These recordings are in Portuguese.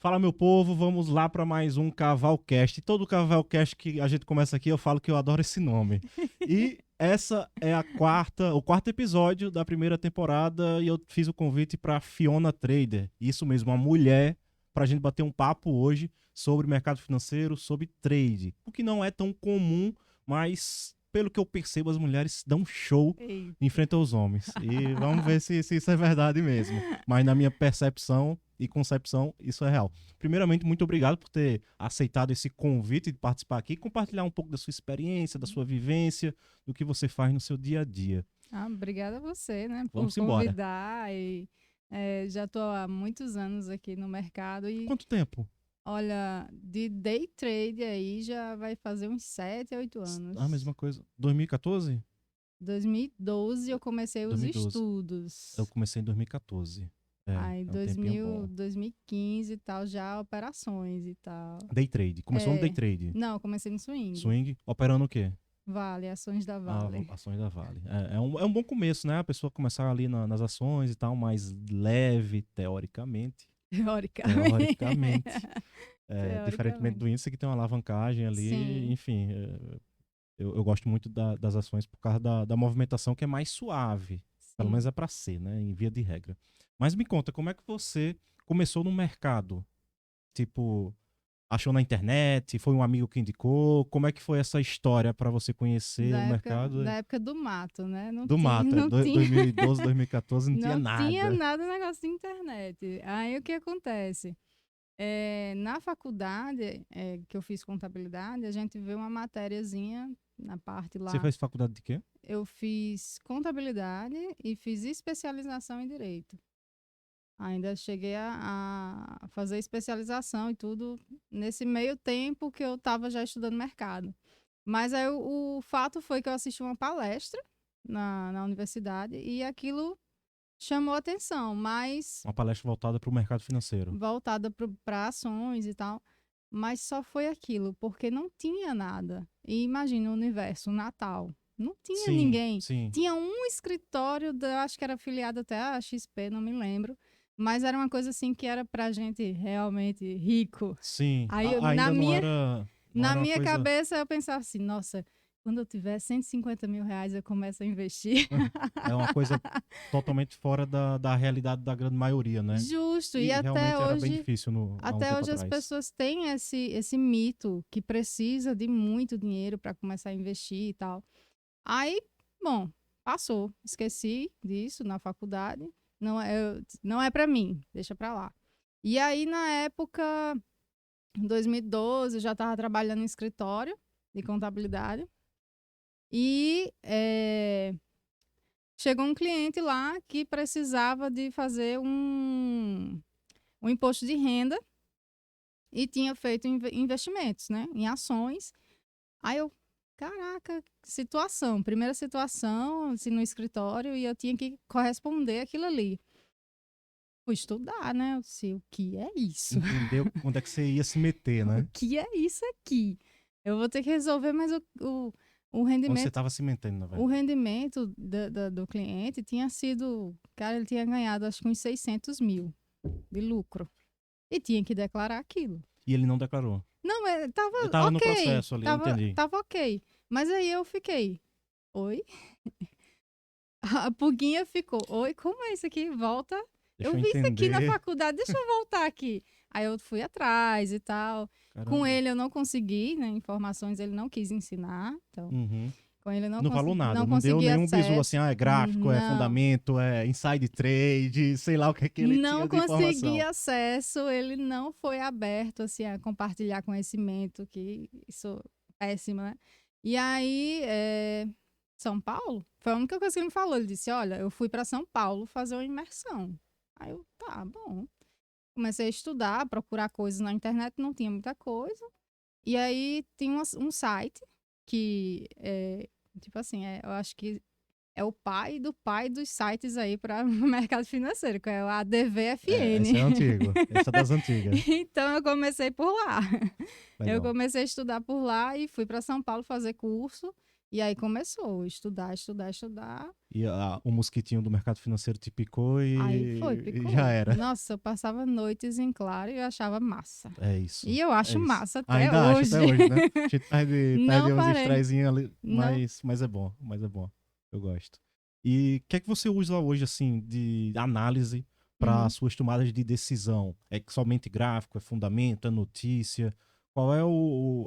Fala, meu povo, vamos lá para mais um Cavalcast. Todo Cavalcast que a gente começa aqui, eu falo que eu adoro esse nome. E essa é o quarto episódio da primeira temporada e eu fiz o convite para Fiona Trader. Isso mesmo, uma mulher, para a gente bater um papo hoje sobre mercado financeiro, sobre trade. O que não é tão comum, mas pelo que eu percebo, as mulheres dão show Ei. em frente aos homens. E vamos ver se isso é verdade mesmo. Mas na minha percepção e concepção, isso é real. Primeiramente, muito obrigado por ter aceitado esse convite de participar aqui e compartilhar um pouco da sua experiência, da sua vivência, do que você faz no seu dia a dia. Obrigada a você, né, por Vamos embora. convidar. Já estou há muitos anos aqui no mercado e, Quanto tempo? olha, de day trade aí já vai fazer uns 7, 8 A anos. mesma coisa. 2014? 2012 eu comecei os 2012. estudos. Eu comecei em 2014. Aí É um tempinho bom. 2015 e tal, já operações e tal. Day trade. Começou no day trade. Não, comecei no swing. Swing, operando o quê? Vale, ações da Vale. Ações da Vale. É um bom começo, né? A pessoa começar ali nas ações e tal, mais leve, teoricamente. Teoricamente. Diferentemente do índice que tem uma alavancagem ali, Sim. enfim. Eu gosto muito das ações por causa da movimentação que é mais suave. Pelo Sim. menos é para ser, né? Em via de regra. Mas me conta, como é que você começou no mercado? Tipo, achou na internet? Foi um amigo que indicou? Como é que foi essa história para você conhecer o mercado? Da época do mato, né? Do mato, Não tinha, 2012, 2014, não tinha não tinha nada. nada negócio de internet. Aí o que acontece? Na faculdade que eu fiz contabilidade, a gente vê uma matériazinha na parte Você lá. fez faculdade de quê? Eu fiz contabilidade e fiz especialização em direito. Ainda cheguei a fazer especialização e tudo nesse meio tempo que eu estava já estudando mercado. Mas aí o fato foi que eu assisti uma palestra na universidade e aquilo chamou atenção, mas Uma palestra voltada para o mercado financeiro. voltada para ações e tal. Mas só foi aquilo, porque não tinha nada. E imagina o universo, o Natal. Não tinha Sim, ninguém. sim. Tinha um escritório, acho que era afiliado até a XP, não me lembro. Mas era uma coisa assim que era pra gente realmente rico. Sim, Aí ainda não era na uma minha coisa... cabeça eu pensava assim, nossa, quando eu tiver 150 mil reais eu começo a investir. É uma coisa totalmente fora da realidade da grande maioria, né? Justo, e E realmente era bem difícil há um até tempo hoje as atrás. pessoas têm esse mito que precisa de muito dinheiro para começar a investir e tal. Aí, bom, passou, esqueci disso na faculdade, não é para mim, deixa para lá. E aí na época, em 2012, eu já estava trabalhando em escritório de contabilidade e chegou um cliente lá que precisava de fazer um imposto de renda e tinha feito investimentos, né, em ações. Aí eu, caraca, situação, primeira situação, assim, no escritório, e eu tinha que corresponder aquilo ali. Fui estudar, né? Eu disse, o que é isso? Entendeu onde é que você ia se meter, O né? que é isso aqui? Eu vou ter que resolver, mas o Onde você rendimento, estava se metendo, na o verdade. rendimento do cliente tinha sido, cara, ele tinha ganhado acho que uns 600 mil de lucro. E tinha que declarar aquilo. E ele não declarou. Não, tava Ele estava no ok. processo ali, entendi. Tava ok. Mas aí eu fiquei, oi? A Puguinha ficou, oi, como é isso aqui? Volta. Deixa Eu eu vi isso aqui na entender. faculdade, deixa eu voltar aqui. Aí eu fui atrás e tal. Com Caramba. ele eu não consegui, né? Informações ele não quis ensinar. Então, Uhum. com ele eu Não falou nada, não não deu consegui nenhum bizu assim, acesso. é gráfico, é Não. fundamento, é inside trade, sei lá o que é que ele Não tinha de consegui informação. acesso, ele não foi aberto assim, a compartilhar conhecimento, que isso é péssimo, né? E aí, São Paulo, foi a única coisa que ele me falou. Ele disse: olha, eu fui para São Paulo fazer uma imersão. Aí eu, tá bom. Comecei a estudar, procurar coisas na internet, não tinha muita coisa. E aí tem um site que, tipo assim, eu acho que é o pai dos sites aí para o mercado financeiro, que é o ADVFN. Esse é antigo, esse é das antigas. Então eu comecei por lá. Eu Legal. comecei a estudar por lá e fui para São Paulo fazer curso. E aí começou a estudar, estudar, estudar. E o mosquitinho do mercado financeiro te picou Aí foi, e picou. já era. Nossa, eu passava noites em claro e eu achava massa. É isso. E eu É acho isso. massa até Ainda acho hoje. até hoje, né? A gente perde Não uns parei. estressinhos ali, Não. mas é bom, mas é bom. Eu gosto. E o que é que você usa hoje, assim, de análise para Uhum. suas tomadas de decisão? É que somente gráfico, é fundamento, é notícia? Qual é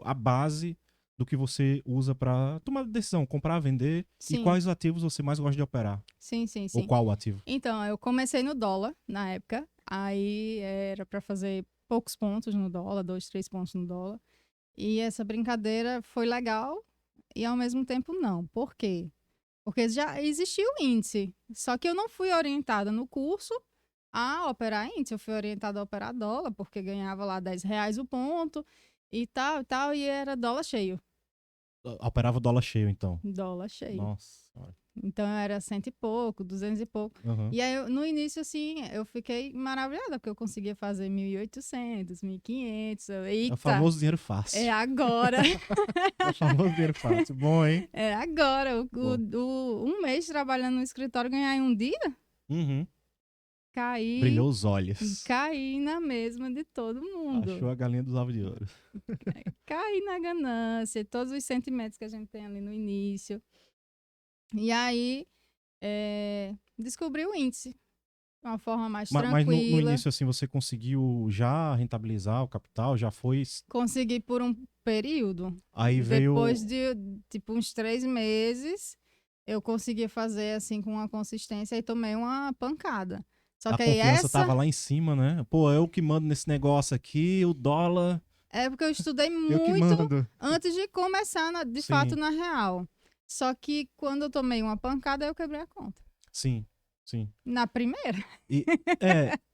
a base do que você usa para tomar decisão, comprar, vender? E Sim, quais ativos você mais gosta de operar? sim, sim, Ou sim. qual ativo? Então, eu comecei no dólar na época. Aí era para fazer poucos pontos no dólar, 2, 3 pontos no dólar. E essa brincadeira foi legal e ao mesmo tempo não. Por quê? Porque já existia o índice. Só que eu não fui orientada no curso a operar índice. Eu fui orientada a operar dólar, porque ganhava lá R$ 10 o ponto e tal. E era dólar cheio. Operava dólar cheio, então. Dólar cheio. Nossa senhora. Então era cento e pouco, 200 e pouco. Aham. E aí, no início, assim, eu fiquei maravilhada, porque eu conseguia fazer 1.800, 1.500. É o Eita, famoso dinheiro é fácil. agora. É o famoso dinheiro fácil. Bom, hein? É agora. Bom. Um mês trabalhando no escritório, ganhar em um dia, Uhum. caí, Brilhou os olhos. caí na mesma de todo mundo. Achou a galinha dos ovos de ouro. Caí na ganância, todos os sentimentos que a gente tem ali no início. E aí, descobri o índice de uma forma mais Mas no tranquila. início, assim, você conseguiu já rentabilizar o capital? Já foi. Consegui por um período. Aí Depois veio. de, tipo, uns 3 meses, eu consegui fazer, assim, com uma consistência e tomei uma pancada. Só A que aí confiança essa tava lá em cima, né? Pô, eu que mando nesse negócio aqui, o dólar, é porque eu estudei eu que muito mando. antes de começar, de fato, Sim, na real. Só que quando eu tomei uma pancada, eu quebrei a conta. sim, sim. Na primeira. E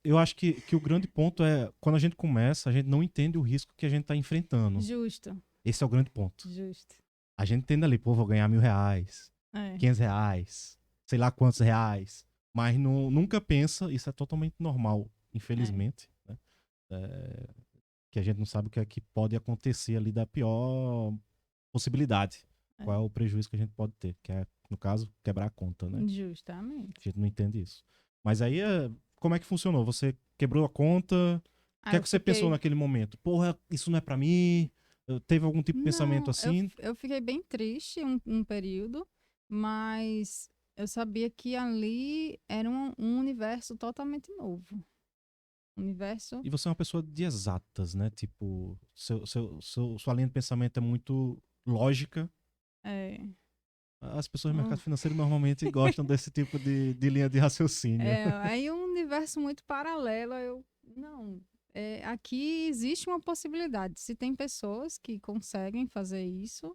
eu acho que o grande ponto é, quando a gente começa, a gente não entende o risco que a gente tá enfrentando. Justo, Esse é o grande ponto. justo. A gente entende ali, pô, vou ganhar R$ 1.000, É, R$ 500, sei lá quantos reais. Mas nunca pensa, isso é totalmente normal, é, infelizmente, né? É, que a gente não sabe o que é que pode acontecer ali da pior possibilidade. Qual é é. o prejuízo que a gente pode ter, que é, no caso, quebrar a conta, né? A Justamente. gente não entende isso. Mas aí, como é que funcionou? Você quebrou a conta, o que Aí é eu que você pensou fiquei. naquele momento? Porra, isso não é pra mim? Teve algum tipo de pensamento Não, assim? eu fiquei bem triste um período, mas eu sabia que ali era um universo totalmente novo. Universo. E você é uma pessoa de exatas, né? Tipo, sua linha de pensamento é muito lógica. É, As pessoas do um- mercado financeiro normalmente gostam desse tipo de linha de raciocínio. aí um universo muito paralelo. Eu, não, aqui existe uma possibilidade. Se tem pessoas que conseguem fazer isso,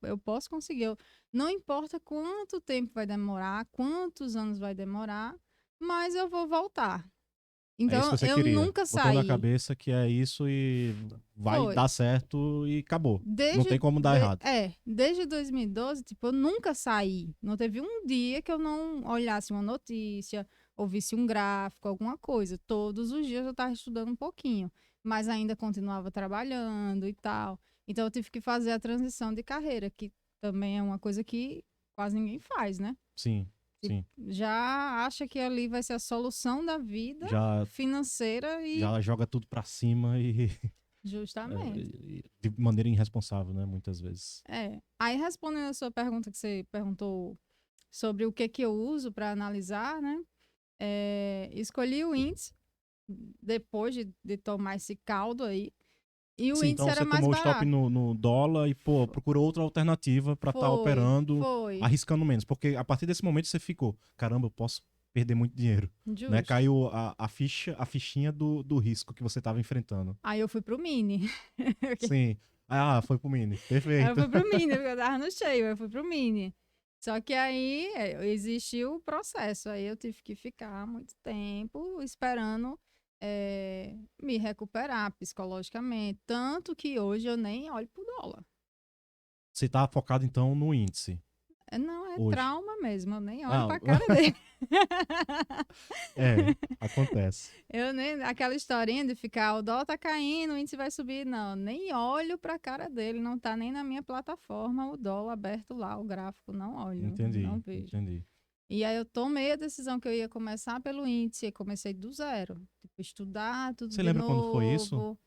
eu posso conseguir. Não importa quanto tempo vai demorar, quantos anos vai demorar, mas eu vou voltar. É isso Então, que você eu queria. nunca Botou na saí. cabeça que é isso e vai Foi. dar certo e acabou. Não Desde, tem como dar errado. desde 2012, tipo, eu nunca saí. Não teve um dia que eu não olhasse uma notícia, ouvisse um gráfico, alguma coisa. Todos os dias eu estava estudando um pouquinho, mas ainda continuava trabalhando e tal. Então eu tive que fazer a transição de carreira, que também é uma coisa que quase ninguém faz, né? Sim, Tipo, sim. já acha que ali vai ser a solução da vida Já, financeira e já joga tudo pra cima e, justamente. de maneira irresponsável, né? Muitas vezes. Aí respondendo a sua pergunta que você perguntou sobre o que que eu uso para analisar, né? Escolhi o índice depois de tomar esse caldo aí. E o Sim, índice então era você mais tomou o stop barato. no dólar e, pô, Fo- procurou outra alternativa pra estar Foi, operando, foi. arriscando menos. Porque a partir desse momento você ficou, caramba, eu posso perder muito dinheiro. Né? Justo. Caiu a fichinha do risco que você estava enfrentando. Aí eu fui pro mini. Sim. Ah, foi pro Mini. Aí eu Perfeito. fui pro mini, porque eu tava no cheio, eu fui pro mini. Só que aí existiu o processo. Aí eu tive que ficar muito tempo esperando me recuperar psicologicamente. Tanto que hoje eu nem olho pro dólar. Você tá focado então no índice. Não, é hoje? trauma mesmo, eu nem olho Ah, pra cara dele. acontece. Eu nem, aquela historinha de ficar, o dólar tá caindo, o índice vai subir. Não, nem olho pra cara dele, não tá nem na minha plataforma o dólar aberto lá, o gráfico, não olho, não Entendi, vejo. entendi. E aí eu tomei a decisão que eu ia começar pelo índice, e comecei do zero. Tipo, estudar tudo Você de lembra quando foi isso? novo.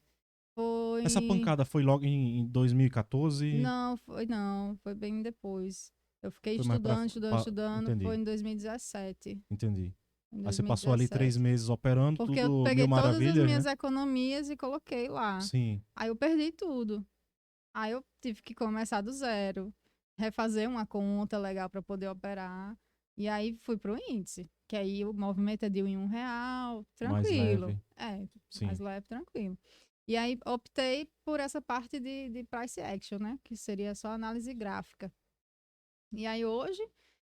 Essa Foi. pancada foi logo em 2014? Não, foi bem depois. Eu fiquei Foi mais pra... estudando, foi Entendi, em 2017. entendi. Em Aí você passou ali 3 2017. meses operando, Porque eu tudo mil peguei todas as maravilhas, minhas né? economias e coloquei lá. Sim, Aí eu perdi tudo. Aí eu tive que começar do zero, refazer uma conta legal para poder operar. E aí fui pro índice, que aí o movimento é de R$ 1 mais tranquilo. leve. É, mais Sim, leve, tranquilo. E aí optei por essa parte de price action, né? Que seria só análise gráfica. E aí hoje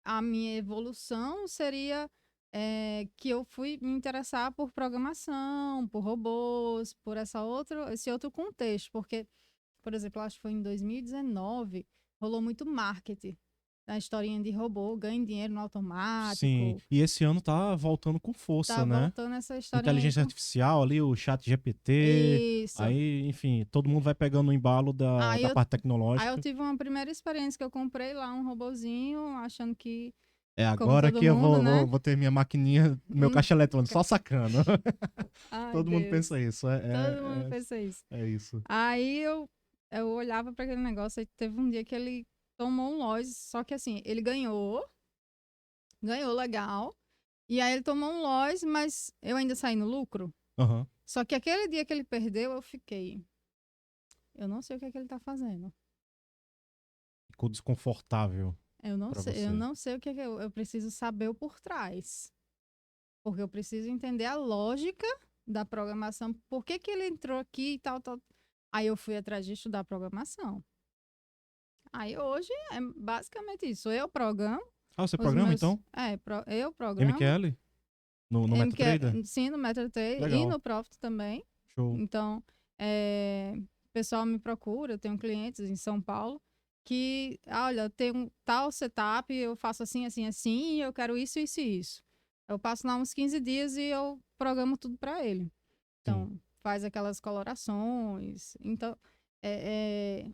a minha evolução seria que eu fui me interessar por programação, por robôs, por esse outro contexto, porque, por exemplo, acho que foi em 2019, rolou muito marketing, a historinha de robô, ganha dinheiro no sim. automático, E esse ano tá voltando com força, tá né? voltando essa historinha aí Inteligência com artificial ali, o chat GPT, isso. aí, enfim, todo mundo vai pegando o embalo da, Aí da eu, parte aí eu tecnológica. tive uma primeira experiência que eu comprei lá um robozinho, achando que, É como agora todo que eu mundo, vou, né? vou, vou ter minha maquininha, meu Hum, caixa eletrônico, só sacando. Ai, Todo mundo Deus. pensa isso. Todo mundo pensa isso. É isso. Aí eu olhava para aquele negócio e teve um dia que ele tomou um loss, só que assim, ele ganhou legal, e aí ele tomou um loss, mas eu ainda saí no lucro. Aham. Só que aquele dia que ele perdeu, eu fiquei, eu não sei o que é que ele tá fazendo. Ficou desconfortável pra Eu você. não sei o que é que eu preciso saber o por trás. Porque eu preciso entender a lógica da programação, por que que ele entrou aqui e tal, tal. Aí eu fui atrás de estudar programação. Aí hoje é basicamente isso. Eu programo Ah, você os programa meus. então? Eu programo. MQL? No MetaTrader? Sim, no MetaTrader e Legal. no Profit também. Show. Então, o pessoal me procura, eu tenho clientes em São Paulo que, olha, eu tenho um tal setup, eu faço assim, assim, assim, e eu quero isso, isso e isso. Eu passo lá uns 15 dias e eu programo tudo para ele. Sim. Então, faz aquelas colorações. Então, é, é,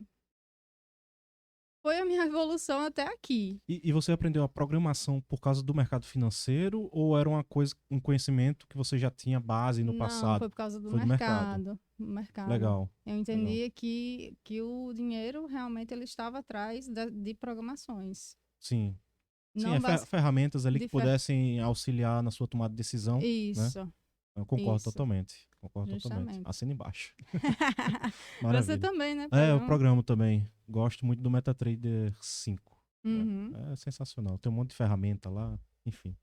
foi a minha evolução até aqui. E você aprendeu a programação por causa do mercado financeiro ou era uma coisa, um conhecimento que você já tinha base no Não, passado? foi por causa do Foi do mercado. mercado. Do mercado. Legal. Eu Legal. entendia que o dinheiro realmente ele estava atrás de programações. Sim. Sim, Não bas... ferramentas ali que de fer... pudessem auxiliar na sua tomada de decisão, né? Isso, Eu concordo isso, totalmente. Concordo totalmente. justamente. Assina embaixo. Você Maravilha. também, né, É, eu programa? programo também. Gosto muito do MetaTrader 5. Né? Uhum. É sensacional. Tem um monte de ferramenta lá, enfim.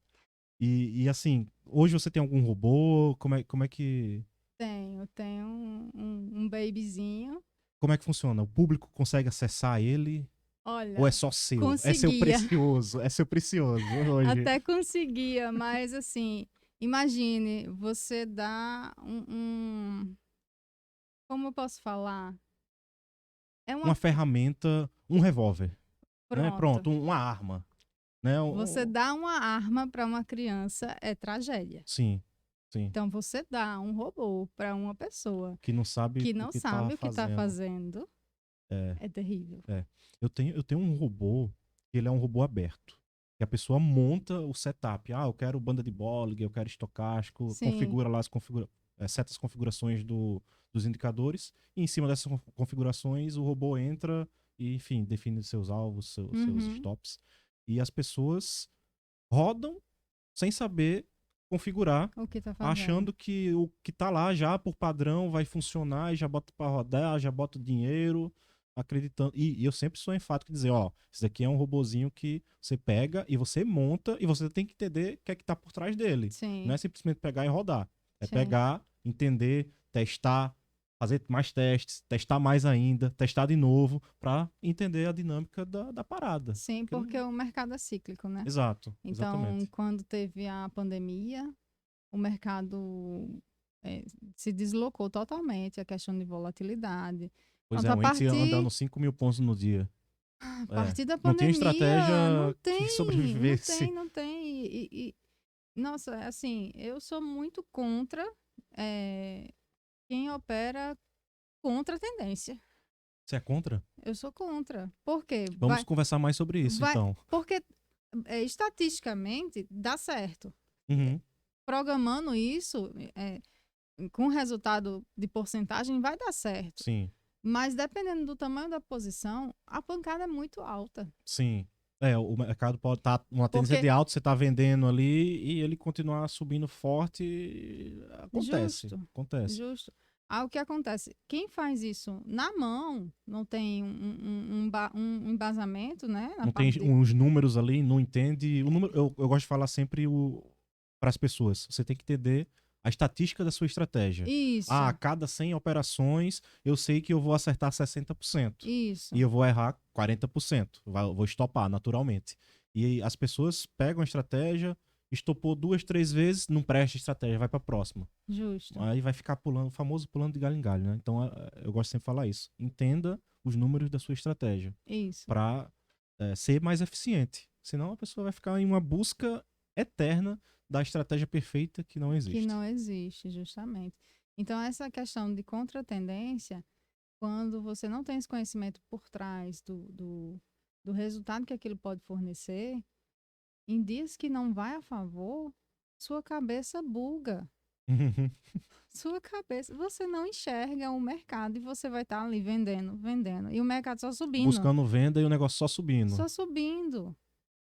E assim, hoje você tem algum robô? Como é que. Tenho um babyzinho. Como é que funciona? O público consegue acessar ele? Ou é Olha, só seu? É seu conseguia. precioso? É seu precioso hoje. Até conseguia, mas assim, imagine você dá como eu posso falar? É Uma uma. ferramenta, um revólver, né? Pronto. Pronto, uma arma, né? Você dá uma arma para uma criança é tragédia. Sim, sim. Então, você dá um robô para uma pessoa Que não sabe que o não que tá sabe o que está fazendo. fazendo, É, é terrível. é. Eu tenho um robô, que ele é um robô aberto. Que a pessoa monta o setup. Ah, eu quero banda de Bollinger, eu quero estocástico, Sim. configura lá certas configurações dos indicadores. E em cima dessas configurações, o robô entra e, enfim, define seus alvos, seus Uhum. stops. E as pessoas rodam sem saber configurar, O que está fazendo? achando que o que tá lá já por padrão vai funcionar e já bota para rodar, já bota o dinheiro, acreditando. E eu sempre sou enfático em dizer, ó, isso daqui é um robozinho que você pega e você monta e você tem que entender o que é que tá por trás dele. Não Sim, é simplesmente pegar e rodar. É sim. pegar, entender, testar, fazer mais testes, testar mais ainda, testar de novo para entender a dinâmica da parada. Sim, porque o mercado é cíclico, né? Exato, Então, exatamente. quando teve a pandemia, o mercado se deslocou totalmente, a questão de volatilidade. Pois Pronto, é, a o índice partir andando 5 mil pontos no dia. A partir da Não tinha pandemia, estratégia não tem, que sobrevivesse. não tem. Nossa, assim, eu sou muito contra quem opera contra a tendência. Você é contra? Eu sou contra. Por quê? Vamos conversar mais sobre isso, então. Porque estatisticamente dá certo. Uhum. Programando isso, com resultado de porcentagem, vai dar certo. Sim, Mas dependendo do tamanho da posição, a pancada é muito alta. sim. O mercado pode estar uma tendência Porque, de alta, você está vendendo ali e ele continuar subindo forte. Acontece, justo, acontece. justo. Aí o que acontece? Quem faz isso na mão, não tem um embasamento, né? Na Não tem parte de. uns números ali, não entende. O número, eu gosto de falar sempre para as pessoas. Você tem que entender a estatística da sua estratégia. Isso, A cada 100 operações, eu sei que eu vou acertar 60%. isso, E eu vou errar 40%. Vou estopar, naturalmente. E aí as pessoas pegam a estratégia, estopou 2, 3 vezes, não presta estratégia, vai para a próxima. justo. Aí vai ficar pulando, o famoso pulando de galho em galho, né? Então eu gosto sempre de falar isso. Entenda os números da sua estratégia Isso. para ser mais eficiente. Senão a pessoa vai ficar em uma busca eterna da estratégia perfeita que não Que existe. não existe, justamente. Então, essa questão de contratendência, quando você não tem esse conhecimento por trás do resultado que aquilo pode fornecer, em dias que não vai a favor, sua cabeça buga. Sua cabeça, você não enxerga o mercado e você vai estar ali vendendo, vendendo. E o mercado só subindo, Buscando venda e o negócio só subindo. só subindo.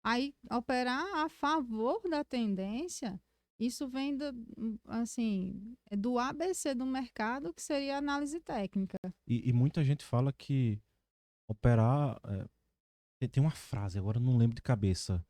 Aí, operar a favor da tendência, isso vem assim, do ABC do mercado, que seria a análise técnica. E muita gente fala que operar. Tem uma frase, agora eu não lembro de cabeça.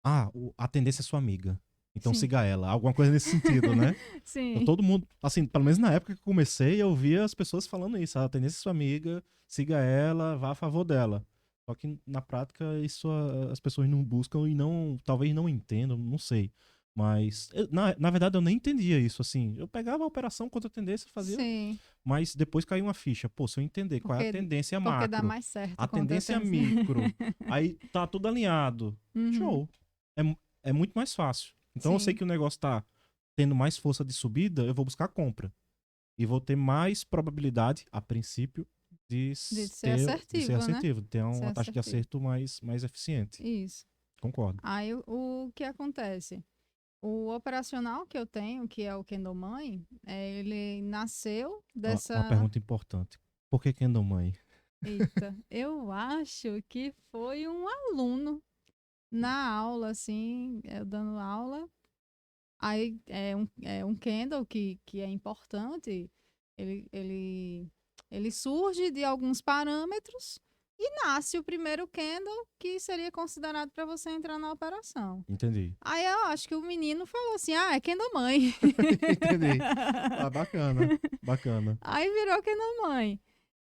A tendência é sua amiga. Então Sim. siga ela. Alguma coisa nesse sentido, né? Então, Sim. todo mundo, assim, pelo menos na época que eu comecei, eu via as pessoas falando isso. A tendência é sua amiga, siga ela, vá a favor dela. Só que na prática isso as pessoas não buscam e não, talvez não entendam, não sei. Mas, na verdade, eu nem entendia isso, assim. Eu pegava a operação contra a tendência, fazia, Sim. mas depois caiu uma ficha. Pô, se eu entender qual é a Porque, tendência porque dá macro, mais certo a contra a tendência tendência. micro, aí tá tudo alinhado. Uhum. Show. É muito mais fácil. Então eu sei Sim. que o negócio tá tendo mais força de subida, eu vou buscar compra. E vou ter mais probabilidade, a princípio, De ser de ser assertivo, né? assertivo, de ter Ser uma taxa de assertivo. acerto mais eficiente. Isso. Concordo. Aí o que acontece? O operacional que eu tenho, que é o Kendomãe, ele nasceu Uma dessa. pergunta importante. Por que Kendall Mãe? Eita, eu acho que foi um aluno na aula, assim, eu dando aula. Aí é um candle que é importante. Ele surge de alguns parâmetros e nasce o primeiro candle que seria considerado para você entrar na operação. Entendi. Aí eu acho que o menino falou assim: ah, é candle mãe. Entendi. Bacana. Bacana. Aí virou candle mãe.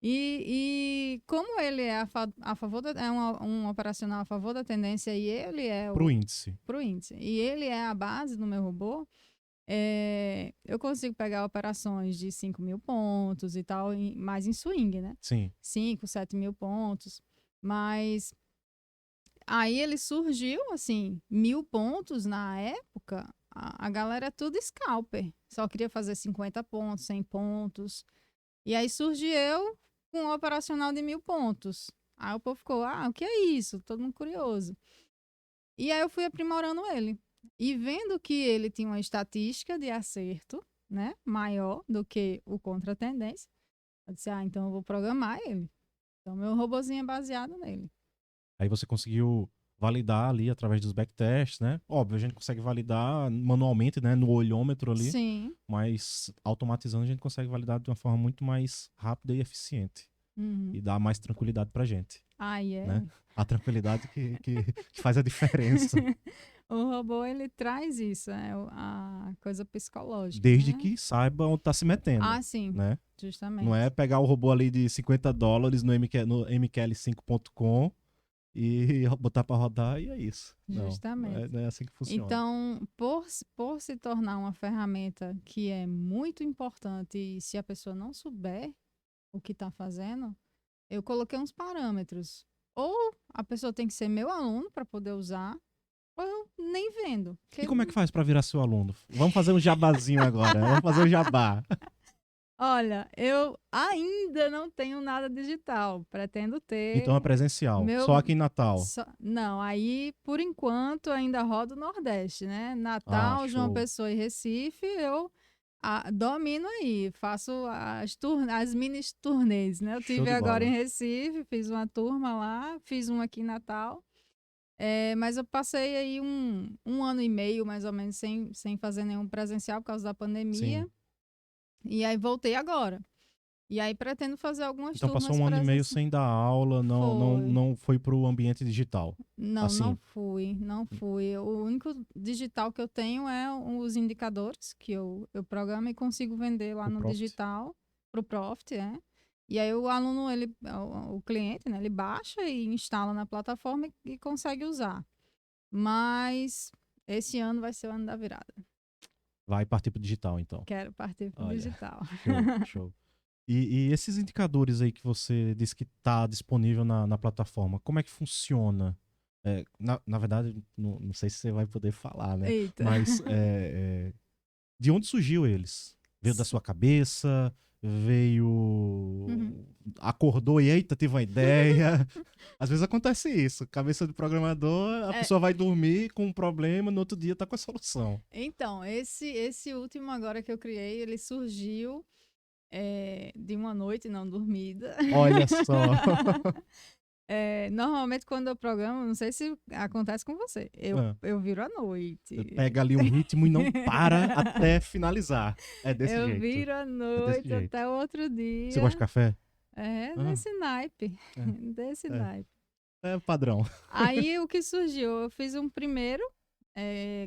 E como ele é a favor é um operacional a favor da tendência e ele é Pro índice. pro índice, e ele é a base do meu robô, eu consigo pegar operações de 5.000 pontos e tal, mais em swing, né? Sim. 5, 7.000 pontos. Mas aí ele surgiu, assim, 1.000 pontos na época, a galera é tudo scalper. Só queria fazer 50 pontos, 100 pontos. E aí surgi eu com um operacional de 1.000 pontos. Aí o povo ficou, o que é isso? Todo mundo curioso. E aí eu fui aprimorando ele. E vendo que ele tinha uma estatística de acerto, né, maior do que o contra-tendência, eu disse, então eu vou programar ele. Então meu robozinho é baseado nele. Aí você conseguiu validar ali através dos backtests, né? Óbvio, a gente consegue validar manualmente, né? No olhômetro ali. Sim. Mas automatizando a gente consegue validar de uma forma muito mais rápida e eficiente. Uhum. E dá mais tranquilidade pra gente, né? É. A tranquilidade que faz a diferença. O robô, ele traz isso, a coisa psicológica, Desde né? que saiba onde tá se metendo, Sim, né? Não é justamente. pegar o robô ali de $50 no mql5.com e botar pra rodar e é isso. Não, Justamente. não é assim que funciona. Então, por se tornar uma ferramenta que é muito importante e se a pessoa não souber o que está fazendo, eu coloquei uns parâmetros. ou a pessoa tem que ser meu aluno para poder usar, ou eu nem vendo. E como é que faz pra virar seu aluno? Vamos fazer um jabazinho agora. Vamos fazer um jabá. Olha, eu ainda não tenho nada digital. Pretendo ter. Então é presencial. Meu- Só aqui em Natal. Não, aí, por enquanto, ainda rodo o Nordeste, né? Natal, João Show. Pessoa e Recife, eu domino aí. Faço as mini turnês, né? Eu Show tive de agora bola. em Recife, fiz uma turma lá, fiz uma aqui em Natal. Mas eu passei aí um ano e meio, mais ou menos, sem fazer nenhum presencial por causa da pandemia. Sim. E aí voltei agora. E aí pretendo fazer algumas Então turmas passou um ano e meio presenciais. sem dar aula, Foi. não foi pro ambiente digital. Não, Assim. não fui. O único digital que eu tenho é os indicadores que eu programo e consigo vender lá Pro no Profit. digital, pro Profit, E aí o aluno, o cliente, né, ele baixa e instala na plataforma e consegue usar. Mas esse ano vai ser o ano da virada. Vai partir pro digital, então. Quero partir pro Olha, digital. Show, show. E esses indicadores aí que você disse que tá disponível na plataforma, como é que funciona? Na verdade, não sei se você vai poder falar, né? Eita. Mas de onde surgiu eles? Veio da sua cabeça? Veio. Acordou e eita, tive uma ideia. Às vezes acontece isso. Cabeça do programador, a pessoa vai dormir com um problema, no outro dia tá com a solução. Então, esse último agora que eu criei, ele surgiu de uma noite não dormida. Olha só. Normalmente quando eu programo, não sei se acontece com você, eu viro à noite. Pega ali um ritmo e não para até finalizar. É desse jeito. Eu viro à noite até o outro dia. Você gosta de café? Desse naipe. Desse naipe. É padrão. Aí o que surgiu? Eu fiz um primeiro,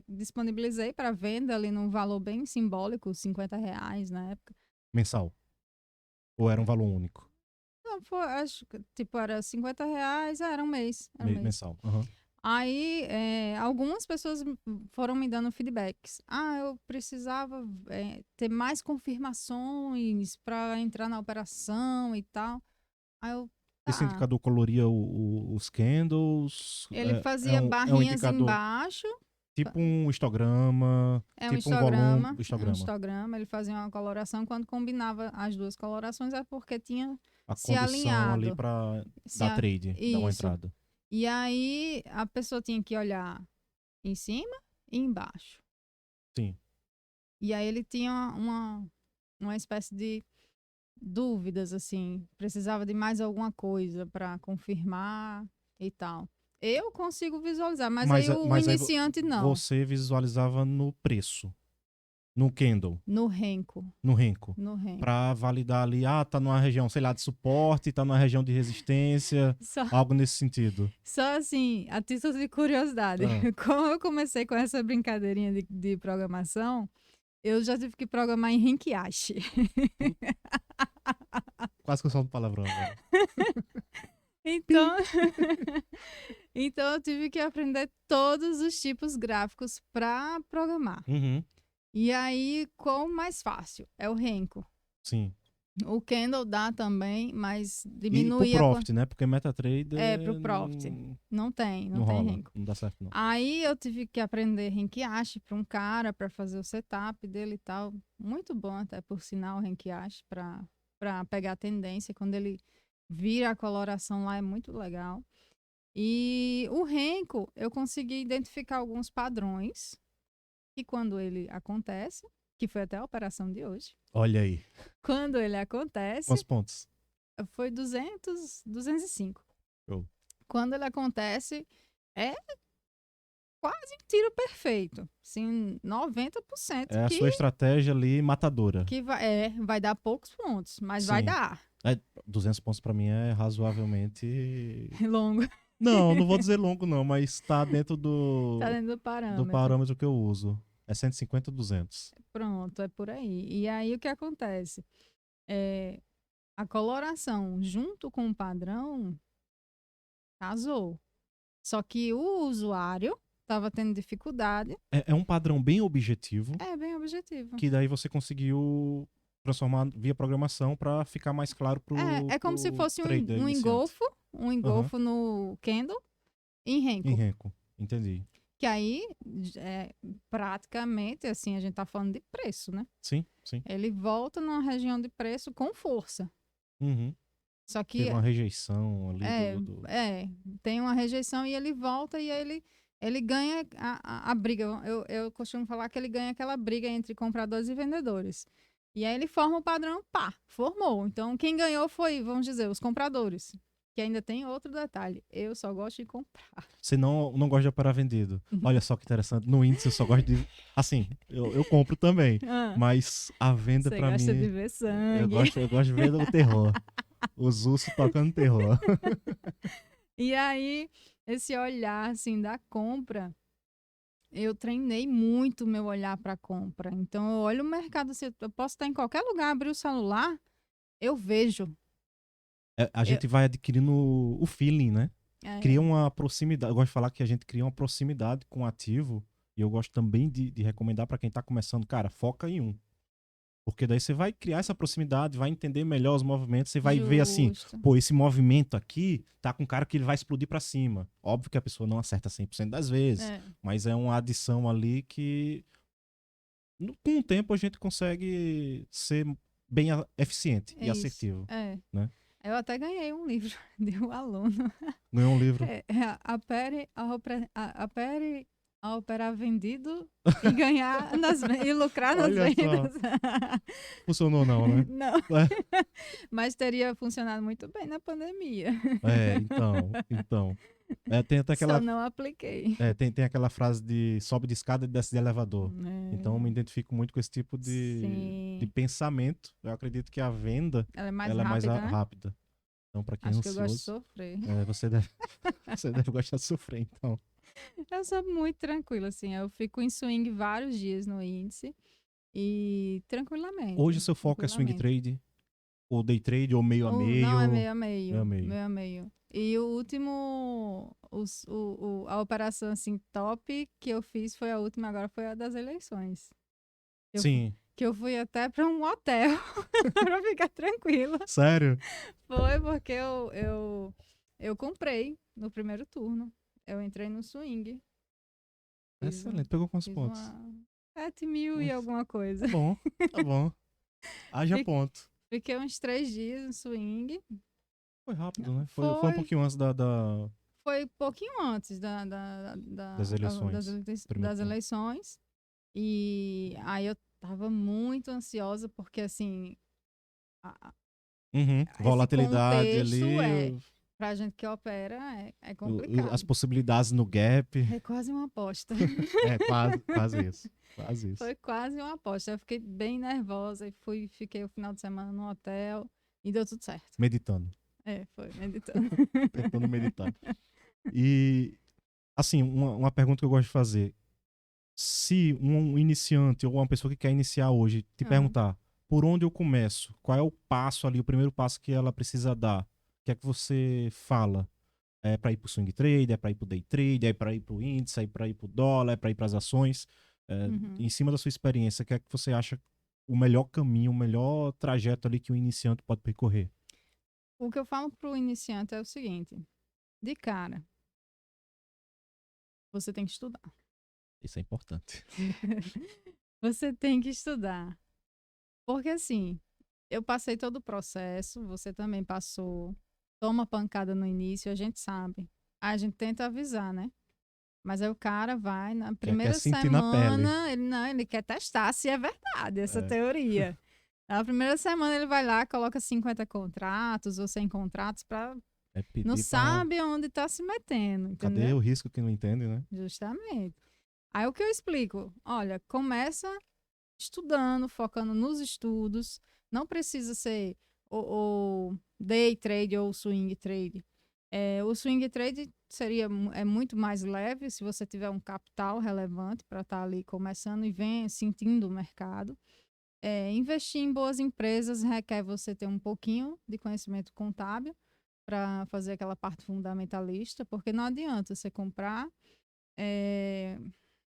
disponibilizei para venda ali num valor bem simbólico, R$50 na época. Mensal? Ou era um valor único? Não, acho que tipo, era R$50, era um mês. Mensal. Uhum. Aí, algumas pessoas foram me dando feedbacks. Eu precisava ter mais confirmações para entrar na operação e tal. Aí eu, Esse indicador coloria os candles? Ele fazia um barrinhas indicador, embaixo. tipo um histograma, Um tipo um volume. histograma. Um histograma. Ele fazia uma coloração. Quando combinava as duas colorações, é porque tinha A se condição alinhado. ali para dar trade, dar uma Isso. entrada. E aí, a pessoa tinha que olhar em cima e embaixo. Sim. E aí ele tinha uma espécie de dúvidas, assim. Precisava de mais alguma coisa para confirmar e tal. Eu consigo visualizar, mas aí o iniciante não. Você visualizava no preço. No candle. No Renko. No Renko. Para validar ali, tá numa região, sei lá, de suporte, tá numa região de resistência, algo nesse sentido. Só assim, a título de curiosidade, como eu comecei com essa brincadeirinha de programação, eu já tive que programar em Renkiashi. Quase que eu solto palavrão agora. Então eu tive que aprender todos os tipos gráficos para programar. Uhum. E aí, qual mais fácil? É o Renko. Sim. O Candle dá também, mas diminui pro Profit, né? Porque MetaTrader... pro Profit. Não tem rola, Renko. Não dá certo, não. Aí eu tive que aprender Renkiashi para um cara, para fazer o setup dele e tal. Muito bom até, por sinal, o Renkiashi, para pegar a tendência. Quando ele vira a coloração lá, é muito legal. E o Renko, eu consegui identificar alguns padrões. E quando ele acontece, que foi até a operação de hoje. Olha aí. Quando ele acontece... Quantos pontos? Foi 205. Show. Quando ele acontece, é quase um tiro perfeito. Assim, 90%. É a sua estratégia ali matadora. Que vai dar poucos pontos, mas vai dar. 200 pontos pra mim é razoavelmente... longo. Não vou dizer longo não, mas tá dentro do... Tá dentro do parâmetro. Do parâmetro que eu uso. É 150, 200. Pronto, é por aí. E aí o que acontece? A coloração junto com o padrão casou. Só que o usuário estava tendo dificuldade. É um padrão bem objetivo. É bem objetivo. Que daí você conseguiu transformar via programação para ficar mais claro pro como se fosse um iniciante. engolfo um engolfo no Candle e em Renko. Em Renko, entendi. Que aí, praticamente, assim, a gente tá falando de preço, né? Sim, sim. Ele volta numa região de preço com força. Uhum. Só que Teve uma rejeição ali tem uma rejeição e ele volta e ele ganha a briga. Eu costumo falar que ele ganha aquela briga entre compradores e vendedores. E aí ele forma o padrão, formou. Então, quem ganhou foi, vamos dizer, os compradores. Que ainda tem outro detalhe. Eu só gosto de comprar. Você não gosta de operar vendido. Olha só que interessante. No índice eu só gosto de... Assim, eu compro também. Mas a venda pra mim... Você gosta de ver sangue. Eu gosto de ver o terror. Os ursos tocando terror. E aí, esse olhar, assim, da compra... Eu treinei muito meu olhar para compra. Então, eu olho o mercado, assim, eu posso estar em qualquer lugar, abrir o celular, eu vejo. A gente vai adquirindo o feeling, né? Cria uma proximidade. Eu gosto de falar que a gente cria uma proximidade com o ativo. E eu gosto também de recomendar para quem tá começando, cara, foca em um. Porque daí você vai criar essa proximidade, vai entender melhor os movimentos, você vai ver assim, pô, esse movimento aqui tá com cara que ele vai explodir para cima. Óbvio que a pessoa não acerta 100% das vezes, mas é uma adição ali que com o tempo a gente consegue ser bem eficiente e assertivo. Né? Eu até ganhei um livro de um aluno. Ganhou um livro? Apere a operar vendido e ganhar e lucrar nas vendas. Funcionou não, né? Não. Mas teria funcionado muito bem na pandemia. Então. Tem até aquela... Só não apliquei. Tem aquela frase de sobe de escada e desce de elevador. Então eu me identifico muito com esse tipo de pensamento. Eu acredito que a venda ela é mais rápida. Então, para quem é ansioso... que eu gosto de sofrer. Você deve gostar de sofrer, então. Eu sou muito tranquila, assim. Eu fico em swing vários dias no índice e tranquilamente. Hoje seu foco é swing trade? Ou day trade? Ou meio a meio? Não, é meio a meio. Meio a meio. E o último... a operação, assim, top que eu fiz foi a última, agora foi a das eleições. Sim. Que eu fui até para um hotel para ficar tranquila. Sério? Foi porque eu comprei no primeiro turno. Eu entrei no swing. Excelente. Pegou quantos pontos? 7 mil e alguma coisa. Tá bom. Haja ponto. Fiquei uns 3 dias no swing. Foi rápido, né? Foi um pouquinho antes Foi pouquinho antes das eleições. E aí eu tava muito ansiosa porque, assim... Volatilidade ali... Pra gente que opera, é complicado. As possibilidades no gap. É quase uma aposta. Quase isso. Quase isso. Foi quase uma aposta. Eu fiquei bem nervosa e fiquei o final de semana no hotel e deu tudo certo. Meditando. Foi, meditando. Tentando meditar. E, assim, uma pergunta que eu gosto de fazer. Se um iniciante ou uma pessoa que quer iniciar hoje te perguntar por onde eu começo, qual é o passo ali, o primeiro passo que ela precisa dar, o que é que você fala? É para ir pro swing trade, é para ir pro day trade, é para ir pro índice, é para ir pro dólar, é para ir para as ações? Em cima da sua experiência, o que é que você acha o melhor caminho, o melhor trajeto ali que um iniciante pode percorrer? O que eu falo pro iniciante é o seguinte: de cara, você tem que estudar. Isso é importante. Você tem que estudar. Porque assim, eu passei todo o processo, você também passou. Toma pancada no início, a gente sabe. A gente tenta avisar, né? Mas aí o cara vai na primeira semana, ele quer testar se é verdade essa teoria. Na primeira semana ele vai lá, coloca 50 contratos ou 100 contratos para não sabe onde está se metendo, entendeu? Cadê o risco que não entende, né? Justamente. Aí o que eu explico? Olha, começa estudando, focando nos estudos. Não precisa ser o day trade ou swing trade. O swing trade é muito mais leve se você tiver um capital relevante para estar ali começando e sentindo o mercado. Investir em boas empresas requer você ter um pouquinho de conhecimento contábil para fazer aquela parte fundamentalista, porque não adianta você comprar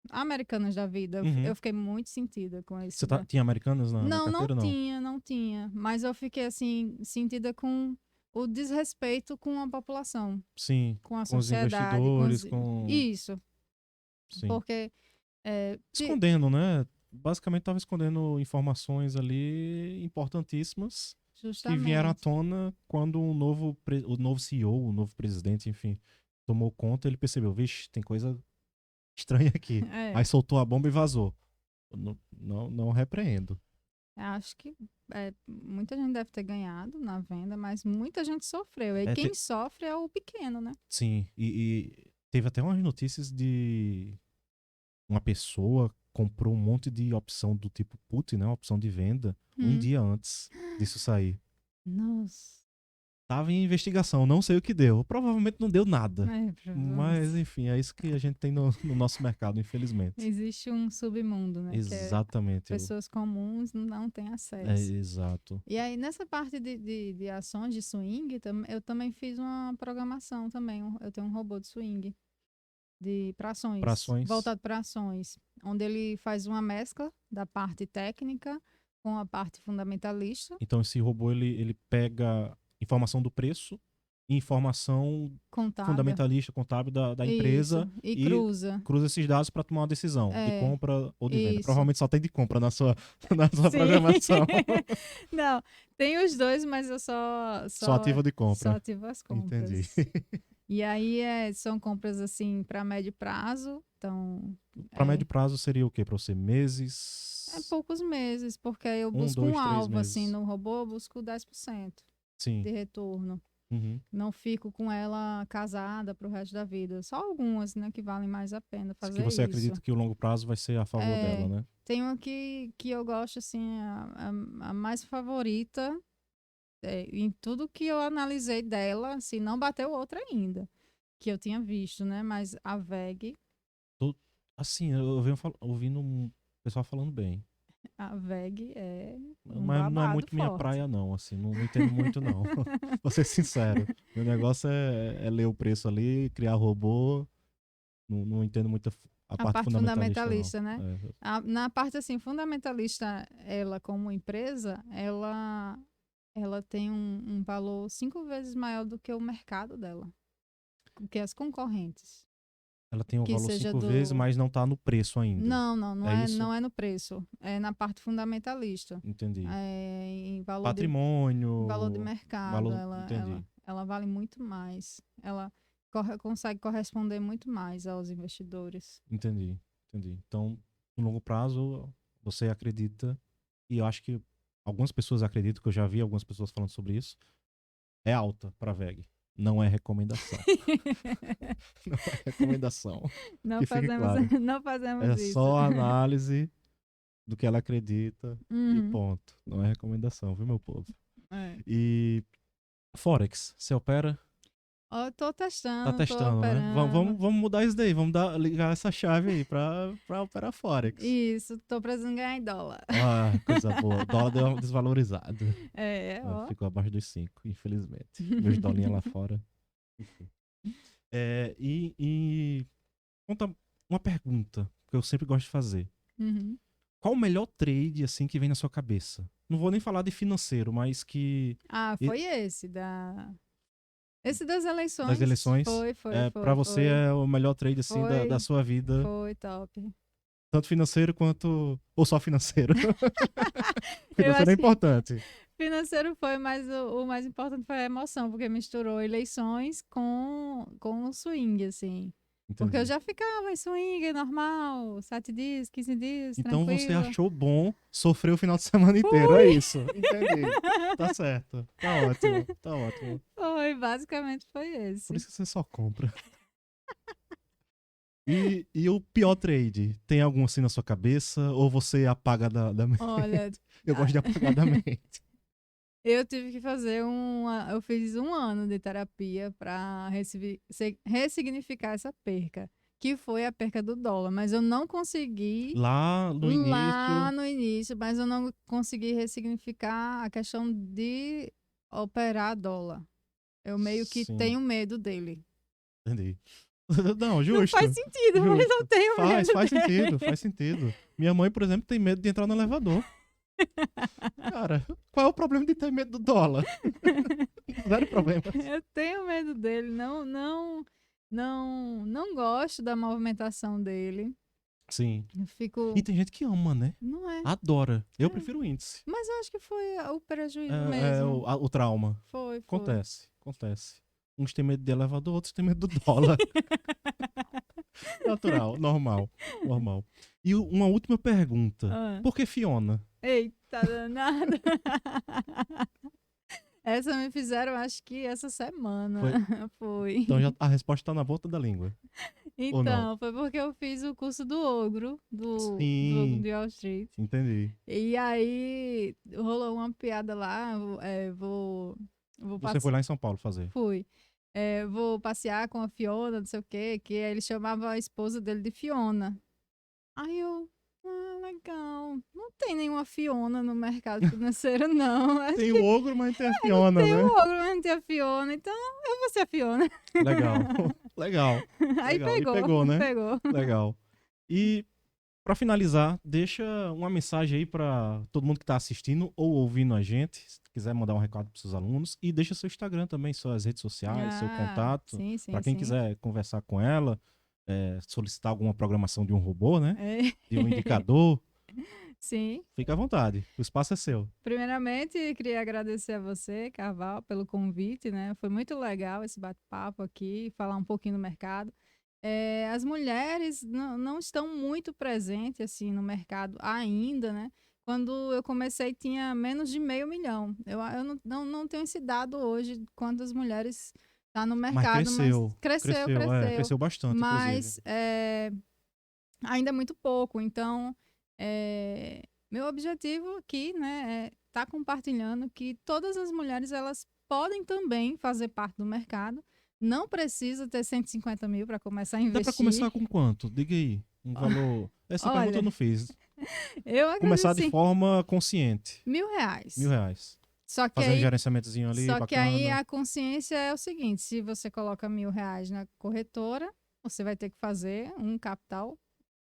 Americanas da vida. Eu fiquei muito sentida com isso. Você tinha Americanas na carteira? Não tinha. Mas eu fiquei assim, sentida com o desrespeito com a população, Sim, com a com os sociedade. investidores, com... Isso, Sim. porque... Escondendo, né? Basicamente estava escondendo informações ali importantíssimas que vieram à justamente. tona quando o novo CEO, o novo presidente, enfim, tomou conta, ele percebeu, vixe, tem coisa estranha aqui. É, Aí soltou a bomba e vazou. Não repreendo. acho que muita gente deve ter ganhado na venda, mas muita gente sofreu. E É, quem sofre é o pequeno, né? sim, e teve até umas notícias de uma pessoa comprou um monte de opção do tipo put, né? Opção de venda, um dia antes disso sair. Nossa. Tava em investigação, não sei o que deu. Provavelmente não deu nada. Provavelmente. Mas, enfim, é isso que a gente tem no nosso mercado, infelizmente. Existe um submundo, né? Que Exatamente. pessoas comuns não têm É, acesso. exato. E aí, nessa parte de ações de swing, eu também fiz uma programação também. Eu tenho um robô de swing para ações, Pra ações. voltado para ações, onde ele faz uma mescla da parte técnica com a parte fundamentalista. Então, esse robô, ele pega informação do preço e informação Contábil. fundamentalista, contábil da empresa. Isso, e cruza. Cruza esses dados para tomar uma decisão de É, compra ou de venda. isso. Provavelmente só tem de compra na sua Sim. programação. Não, tem os dois, mas eu Só ativa de compra. Só ativo as compras. Entendi. E aí são compras assim para médio prazo, então Para médio prazo seria o quê? Para você? Meses? poucos meses, porque aí eu 1, busco 2, um 3 alvo meses. assim no robô, eu busco 10% Sim. de retorno. Uhum. Não fico com ela casada pro resto da vida. Só algumas, né, que valem mais a pena fazer Que você isso. acredita que o longo prazo vai ser a favor dela, né? Tem uma que eu gosto, assim, a mais favorita em tudo que eu analisei dela, assim, não bateu outra ainda, que eu tinha visto, né? Mas a VEG, Assim, eu venho ouvindo o pessoal falando bem. a VEG é um Mas não é babado muito minha forte. praia, não. Assim, não entendo muito, não. Vou ser sincero. Meu negócio é ler o preço ali, criar robô. Não entendo muito a parte fundamentalista, né? É. Na parte, assim, fundamentalista, ela como empresa, ela tem um valor 5 vezes maior do que o mercado dela, que as concorrentes. Ela tem o Que valor seja 5 vezes, mas não tá no preço ainda. Não é no preço. É na parte fundamentalista. Entendi. Em valor Patrimônio. valor de mercado. Entendi. Ela vale muito mais. Ela consegue corresponder muito mais aos investidores. Entendi. Então, no longo prazo, você acredita, e eu acho que algumas pessoas acreditam, que eu já vi algumas pessoas falando sobre isso, é alta para VEG. Não é recomendação. Não é recomendação. Não que fique claro. não fazemos É isso. só análise do que ela acredita e Uhum. ponto. Não é recomendação, viu, meu povo? É. E Forex, você opera? Eu tô testando, Tá tô testando, né? operando. Vamos mudar isso daí. Vamos ligar essa chave aí pra operar Forex. Isso, tô precisando ganhar em dólar. Ah, coisa boa. O dólar deu uma desvalorizada. Ó. Ficou abaixo dos 5, infelizmente. Meus dolinhos lá fora. Enfim. E conta uma pergunta que eu sempre gosto de fazer. Uhum. Qual o melhor trade, assim, que vem na sua cabeça? Não vou nem falar de financeiro, mas que... Foi esse das eleições. Das eleições? Foi. Pra você é o melhor trade, assim, da sua vida. Foi top. Tanto financeiro quanto... Ou só financeiro? Financeiro acho é importante. Financeiro foi, mas o mais importante foi a emoção, porque misturou eleições com o swing, assim. Entendi. Porque eu já ficava em swing normal, 7 dias, 15 dias, então tranquilo. Você achou bom sofrer o final de semana inteiro, é isso. Entendi. Tá certo. Tá ótimo. Basicamente foi esse. Por isso que você só compra. E o pior trade? Tem algum assim na sua cabeça? Ou você apaga da mente? Olha... Eu gosto de apagar da mente. Eu tive que fazer eu fiz 1 ano de terapia para ressignificar essa perca, que foi a perca do dólar, mas eu não consegui Lá no início, mas eu não consegui ressignificar a questão de operar dólar. Eu meio que tenho medo dele. Entendi. Não, justo. Não faz sentido, mas eu tenho medo. Faz sentido. Minha mãe, por exemplo, tem medo de entrar no elevador. Cara, qual é o problema de ter medo do dólar? Zero problema. Eu tenho medo dele, não gosto da movimentação dele. Sim. Eu fico. E tem gente que ama, né? Não é. Adora. Eu prefiro o índice. Mas eu acho que foi o prejuízo É mesmo. o trauma. Foi. Acontece. Uns têm medo de elevador, outros têm medo do dólar. Natural, normal. E uma última pergunta. Ah. Por que Fiona? Eita, danada. Essa me fizeram, acho que essa semana. Foi. Então já a resposta tá na ponta da língua. Ou não? Então, foi porque eu fiz o curso do Ogro, do Sim. de Wall Street. Entendi. E aí rolou uma piada lá, vou Você foi lá em São Paulo fazer? Fui. Vou passear com a Fiona, não sei o quê, que ele chamava a esposa dele de Fiona. Aí eu, legal. Não tem nenhuma Fiona no mercado financeiro, não. Tem o ogro, mas tem a Fiona, Tem né? o ogro, mas não tem a Fiona, então eu vou ser a Fiona. Legal. Aí Legal. pegou, E pegou, né? Pegou. Legal. E pra finalizar, deixa uma mensagem aí pra todo mundo que tá assistindo ou ouvindo a gente, se quiser mandar um recado pros seus alunos, e deixa seu Instagram também, suas redes sociais, seu contato, Sim, pra quem quiser conversar com ela, solicitar alguma programação de um robô, né? De um indicador. Sim. Fica à vontade, o espaço é seu. Primeiramente, queria agradecer a você, Carval, pelo convite, né? Foi muito legal esse bate-papo aqui, falar um pouquinho do mercado. As mulheres não estão muito presentes assim no mercado ainda, né? Quando eu comecei tinha menos de 500 mil. Eu não tenho esse dado hoje quantas mulheres tá no mercado, mas cresceu. Cresceu bastante, mas inclusive. ainda é muito pouco. Então, meu objetivo aqui, né, é estar compartilhando que todas as mulheres elas podem também fazer parte do mercado. Não precisa ter 150 mil para começar a investir. Dá para começar com quanto? Diga aí. Um valor. Essa pergunta eu não fiz. Eu acredito, começar de forma consciente. R$1.000. R$1.000. Só que Fazendo aí, gerenciamentozinho ali, só bacana. que aí a consciência é o seguinte: se você coloca R$1.000 na corretora, você vai ter que fazer um capital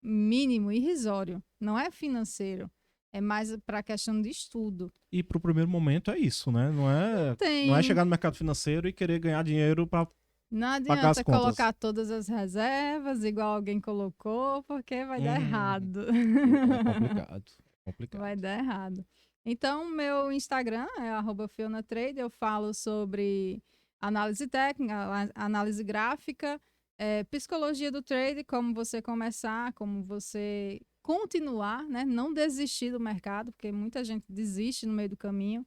mínimo, irrisório. Não é financeiro. É mais para a questão de estudo. E para o primeiro momento é isso, né? Não é chegar no mercado financeiro e querer ganhar dinheiro para Não pagar as adianta contas. colocar todas as reservas igual alguém colocou, porque vai dar errado. É complicado. Vai dar errado. Então, meu Instagram é @FionaTrade. Eu falo sobre análise técnica, análise gráfica, psicologia do trade, como você começar, como você continuar, né? Não desistir do mercado, porque muita gente desiste no meio do caminho.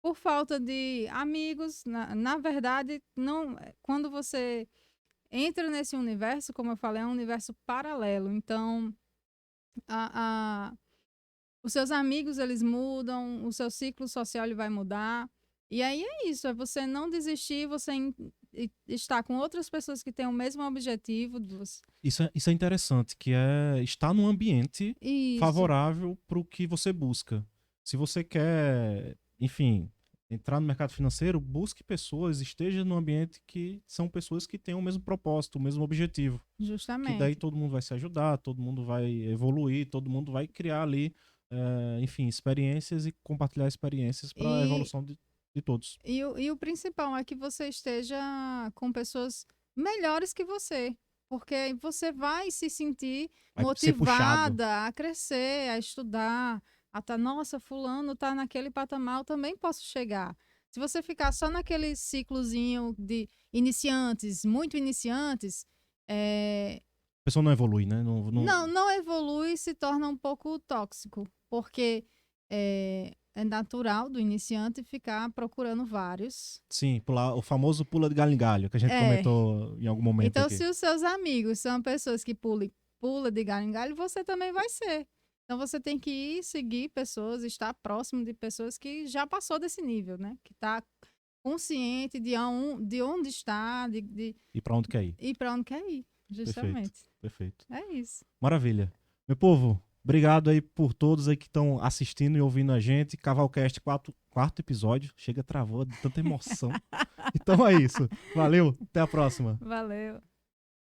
Por falta de amigos, na verdade, não. Quando você entra nesse universo, como eu falei, é um universo paralelo. Então, os seus amigos eles mudam, o seu ciclo social ele vai mudar. E aí é isso, é você não desistir, você estar com outras pessoas que têm o mesmo objetivo. Isso é interessante, que é estar num ambiente Isso. favorável para o que você busca. Se você quer, enfim, entrar no mercado financeiro, busque pessoas, esteja num ambiente que são pessoas que têm o mesmo propósito, o mesmo objetivo. Justamente. Que daí todo mundo vai se ajudar, todo mundo vai evoluir, todo mundo vai criar ali, enfim, experiências e compartilhar experiências para a evolução de todos. E o principal é que você esteja com pessoas melhores que você. Porque você vai se sentir motivada a crescer, a estudar, nossa, fulano tá naquele patamar, eu também posso chegar. Se você ficar só naquele ciclozinho de iniciantes, muito iniciantes, a pessoa não evolui, né? Não evolui e se torna um pouco tóxico, porque é natural do iniciante ficar procurando vários. Sim, o famoso pula de galho em galho, que a gente comentou em algum momento Então, aqui. se os seus amigos são pessoas que pula de galho em galho, você também vai ser. Então, você tem que seguir pessoas, estar próximo de pessoas que já passou desse nível, né? Que está consciente de onde está. E para onde quer ir. E para onde quer ir, justamente. Perfeito. É isso. Maravilha. Meu povo, obrigado aí por todos aí que estão assistindo e ouvindo a gente. Cavalcast, quarto episódio. Chega, travou de tanta emoção. Então é isso. Valeu, até a próxima. Valeu.